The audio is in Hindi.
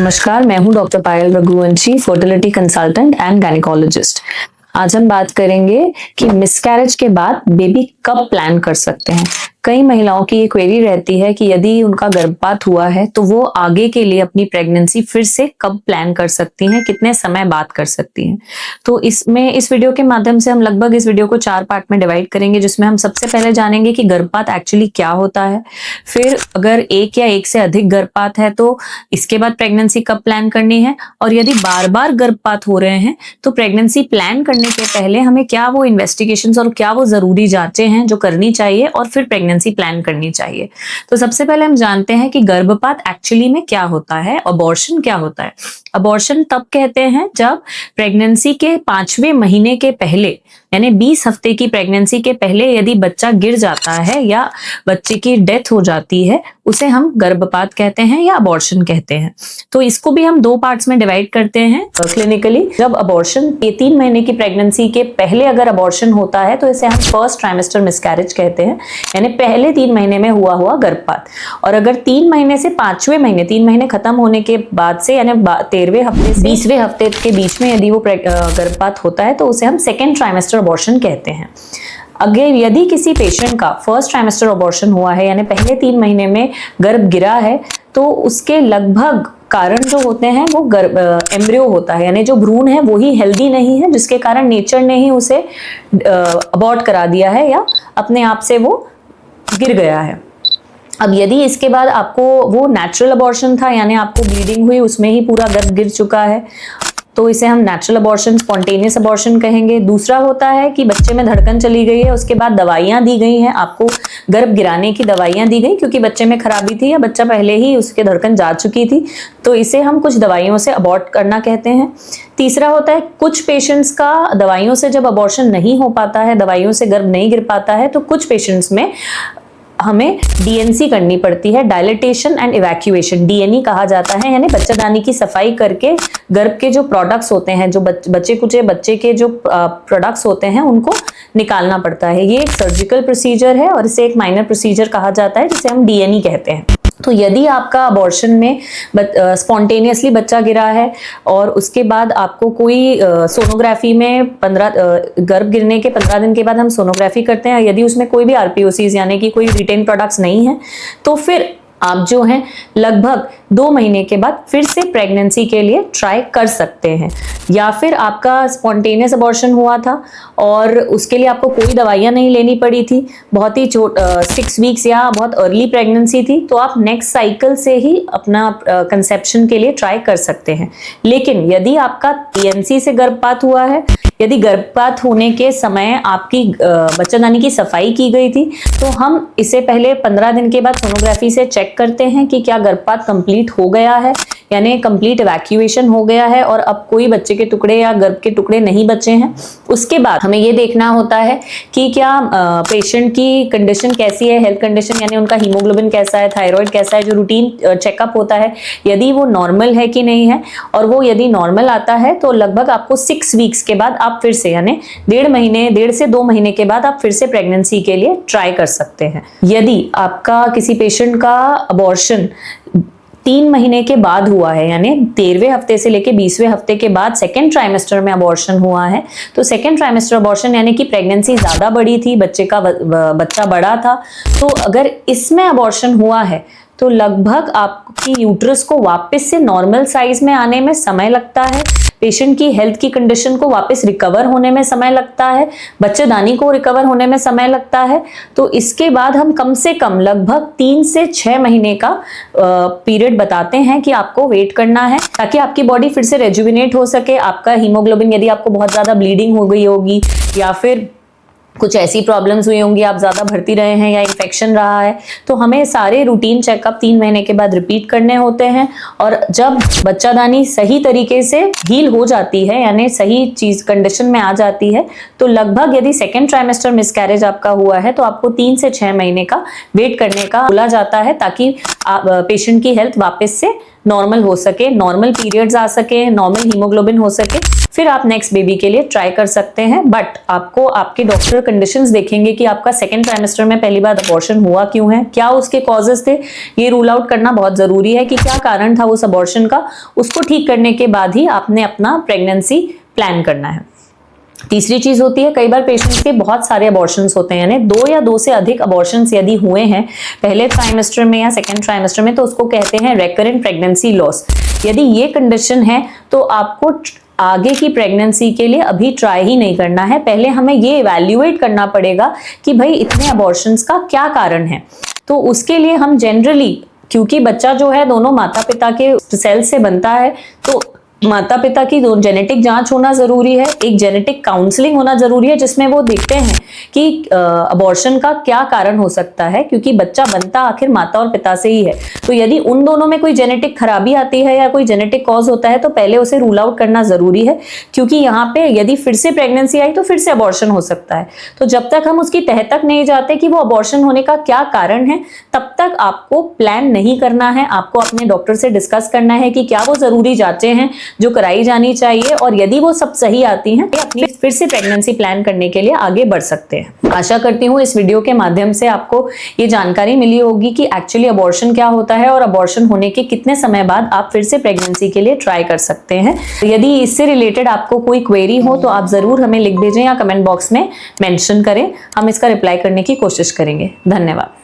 नमस्कार, मैं हूं doctor Payal Raghuvanshi, fertility consultant and gynaecologist. आज हम बात करेंगे कि मिसकैरेज के बाद बेबी कब प्लान कर सकते हैं। कई महिलाओं की ये क्वेरी रहती है कि यदि उनका गर्भपात हुआ है तो वो आगे के लिए अपनी प्रेगनेंसी फिर से कब प्लान कर सकती हैं, कितने समय बाद कर सकती हैं। तो इसमें इस वीडियो के माध्यम से हम लगभग इस वीडियो को 4 पार्ट में डिवाइड करेंगे, जिसमें हम सबसे पहले जानेंगे कि गर्भपात एक्चुअली क्या होता है। फिर अगर एक या एक से अधिक गर्भपात है तो इसके बाद प्रेगनेंसी कब प्लान करनी है, और यदि बार बार गर्भपात हो रहे हैं तो प्रेगनेंसी प्लान करने के पहले हमें क्या वो इन्वेस्टिगेशंस और क्या वो जरूरी जांचें हैं जो करनी चाहिए और फिर प्रेगनेंसी प्लान करनी चाहिए। तो सबसे पहले हम जानते हैं कि गर्भपात एक्चुअली में क्या होता है, अबॉर्शन क्या होता है। अबॉर्शन तब कहते हैं जब प्रेगनेंसी के 5वें महीने के पहले, यानी 20 हफ्ते की प्रेगनेंसी के पहले यदि बच्चा गिर जाता है या बच्चे की डेथ हो जाती है, उसे हम गर्भपात कहते हैं या अबॉर्शन कहते हैं। तो इसको भी हम 2 पार्ट्स में डिवाइड करते हैं क्लिनिकली। जब अबॉर्शन 3 महीने की प्रेगनेंसी के पहले अगर अबॉर्शन होता है तो इसे हम फर्स्ट ट्राइमेस्टर मिसकैरेज कहते हैं, यानी पहले 3 महीने में हुआ गर्भपात। और अगर 3 महीने से 5वें महीने, 3 महीने खत्म होने के बाद से, यानी 13वें हफ्ते से 20वें हफ्ते के बीच में यदि वो गर्भपात होता है तो उसे हम सेकेंड ट्राइमेस्टर अबॉर्शन कहते हैं। अगर यदि किसी पेशेंट का फर्स्ट ट्राइमेस्टर अबॉर्शन हुआ है, यानी पहले 3 महीने में गर्भ गिरा है, तो उसके लगभग कारण जो होते हैं वो एम्ब्रियो होता है, यानी जो भ्रूण है वो ही हेल्दी नहीं है, जिसके कारण नेचर ने ही उसे अबॉर्ट करा दिया है या अपने आप से वो गिर गया है। अब यदि इसके बाद आपको वो नेचुरल अबॉर्शन था, यानी आपको ब्लीडिंग हुई, उसमें ही पूरा गर्भ गिर चुका है, तो इसे हम नेचुरल अबॉर्शन, स्पॉन्टेनियस अबॉर्शन कहेंगे। दूसरा होता है कि बच्चे में धड़कन चली गई है, उसके बाद दवाइयां दी गई हैं, आपको गर्भ गिराने की दवाइयां दी गई क्योंकि बच्चे में खराबी थी या बच्चा पहले ही उसके धड़कन जा चुकी थी, तो इसे हम कुछ दवाइयों से अबॉर्ट करना कहते हैं। तीसरा होता है कुछ पेशेंट्स का दवाइयों से जब अबॉर्शन नहीं हो पाता है, दवाइयों से गर्भ नहीं गिर पाता है, तो कुछ पेशेंट्स में हमें डीएनसी करनी पड़ती है, डायलिटेशन एंड इवैक्यूएशन, डीएनई कहा जाता है, यानी बच्चादानी की सफाई करके गर्भ के जो प्रोडक्ट्स होते हैं, जो बच्चे के जो प्रोडक्ट्स होते हैं उनको निकालना पड़ता है। ये एक सर्जिकल प्रोसीजर है और इसे एक माइनर प्रोसीजर कहा जाता है, जिसे हम डीएनई कहते हैं। तो यदि आपका अबॉर्शन में स्पॉन्टेनियसली बच्चा गिरा है और उसके बाद आपको कोई सोनोग्राफी में गर्भ गिरने के 15 दिन के बाद हम सोनोग्राफी करते हैं, यदि उसमें कोई भी आरपीओसीज यानी कि कोई रिटेन प्रोडक्ट्स नहीं है, तो फिर आप जो हैं लगभग 2 महीने के बाद फिर से प्रेगनेंसी के लिए ट्राई कर सकते हैं। या फिर आपका स्पॉन्टेनियस अबॉर्शन हुआ था और उसके लिए आपको कोई दवाइयां नहीं लेनी पड़ी थी, बहुत ही 6 वीक्स या बहुत अर्ली प्रेगनेंसी थी, तो आप नेक्स्ट साइकिल से ही अपना कंसेप्शन के लिए ट्राई कर सकते हैं। लेकिन यदि आपका टीएनसी से गर्भपात हुआ है, यदि गर्भपात होने के समय आपकी बच्चादानी की सफाई की गई थी, तो हम इसे पहले 15 दिन के बाद सोनोग्राफी से चेक करते हैं कि क्या गर्भपात कंप्लीट हो गया है, यानी कंप्लीट इवैक्यूएशन हो गया है और अब कोई बच्चे के टुकड़े या गर्भ के टुकड़े नहीं बचे हैं। उसके बाद हमें ये देखना होता है कि क्या पेशेंट की कंडीशन कैसी है, हेल्थ कंडीशन, यानी उनका हीमोग्लोबिन कैसा है, थायराइड कैसा है, जो रूटीन चेकअप होता है, यदि वो नॉर्मल है कि नहीं है। और वो यदि नॉर्मल आता है तो लगभग आपको 6 वीक्स के बाद आप फिर से, यानी 1.5 से 2 महीने के बाद आप फिर से प्रेगनेंसी के लिए ट्राई कर सकते हैं। यदि आपका किसी पेशेंट का अबॉर्शन 3 महीने के बाद हुआ है, यानी 13वें हफ्ते से लेके 20वें हफ्ते के बाद सेकेंड ट्राइमेस्टर में अबॉर्शन हुआ है, तो सेकेंड ट्राइमेस्टर अबॉर्शन यानी कि प्रेगनेंसी ज्यादा बड़ी थी, बच्चा बड़ा था, तो अगर इसमें अबॉर्शन हुआ है तो लगभग आपकी यूट्रस को वापस से नॉर्मल साइज में आने में समय लगता है, पेशेंट की हेल्थ की कंडीशन को वापस रिकवर होने में समय लगता है, बच्चेदानी को रिकवर होने में समय लगता है। तो इसके बाद हम कम से कम लगभग 3 से 6 महीने का पीरियड बताते हैं कि आपको वेट करना है, ताकि आपकी बॉडी फिर से रेजुविनेट हो सके। आपका हीमोग्लोबिन, यदि आपको बहुत ज्यादा ब्लीडिंग हो गई होगी या फिर कुछ ऐसी प्रॉब्लम्स हुई होंगी, आप ज्यादा भर्ती रहे हैं या इन्फेक्शन रहा है, तो हमें सारे रूटीन चेकअप 3 महीने के बाद रिपीट करने होते हैं। और जब बच्चादानी सही तरीके से हील हो जाती है, यानी सही चीज कंडीशन में आ जाती है, तो लगभग यदि सेकेंड ट्राइमेस्टर मिसकैरेज आपका हुआ है तो आपको 3 से 6 महीने का वेट करने का बोला जाता है, ताकि पेशेंट की हेल्थ वापस से नॉर्मल हो सके, नॉर्मल पीरियड्स आ सके, नॉर्मल हीमोग्लोबिन हो सके, फिर आप नेक्स्ट बेबी के लिए ट्राई कर सकते हैं। बट आपको आपके डॉक्टर कंडीशंस देखेंगे कि आपका सेकेंड ट्राइमेस्टर में पहली बार अबॉर्शन हुआ क्यों है, क्या उसके कॉजेस थे, ये रूल आउट करना बहुत जरूरी है कि क्या कारण था उस अबॉर्शन का। उसको ठीक करने के बाद ही आपने अपना प्रेगनेंसी प्लान करना है। तीसरी चीज होती है, कई बार पेशेंट्स के बहुत सारे अबॉर्शंस होते हैं, यानी 2 या 2 से अधिक अबॉर्शंस यदि हुए हैं पहले ट्राइमेस्टर में या सेकेंड ट्राइमेस्टर में, तो उसको कहते हैं रेकरेंट प्रेगनेंसी लॉस। यदि ये कंडीशन है तो आपको आगे की प्रेगनेंसी के लिए अभी ट्राई ही नहीं करना है। पहले हमें ये इवैल्यूएट करना पड़ेगा कि भाई इतने अबॉर्शंस का क्या कारण है। तो उसके लिए हम जनरली, क्योंकि बच्चा जो है दोनों माता पिता के सेल से बनता है, तो माता पिता की जेनेटिक जांच होना जरूरी है, एक जेनेटिक काउंसलिंग होना जरूरी है जिसमें वो देखते हैं कि अबॉर्शन का क्या कारण हो सकता है, क्योंकि बच्चा बनता आखिर माता और पिता से ही है। तो यदि उन दोनों में कोई जेनेटिक खराबी आती है या कोई जेनेटिक कॉज होता है तो पहले उसे रूल आउट करना जरूरी है, क्योंकि यहाँ पे यदि फिर से प्रेगनेंसी आई तो फिर से अबॉर्शन हो सकता है। तो जब तक हम उसकी तह तक नहीं जाते कि वो अबॉर्शन होने का क्या कारण है, तब तक आपको प्लान नहीं करना है। आपको अपने डॉक्टर से डिस्कस करना है कि क्या वो जरूरी जांचें हैं जो कराई जानी चाहिए, और यदि वो सब सही आती हैं तो अपनी फिर से प्रेगनेंसी प्लान करने के लिए आगे बढ़ सकते हैं। आशा करती हूँ इस वीडियो के माध्यम से आपको ये जानकारी मिली होगी कि एक्चुअली अबॉर्शन क्या होता है और अबॉर्शन होने के कितने समय बाद आप फिर से प्रेगनेंसी के लिए ट्राई कर सकते हैं। यदि इससे रिलेटेड आपको कोई क्वेरी हो तो आप जरूर हमें लिख भेजें या कमेंट बॉक्स में मेंशन करें, हम इसका रिप्लाई करने की कोशिश करेंगे। धन्यवाद।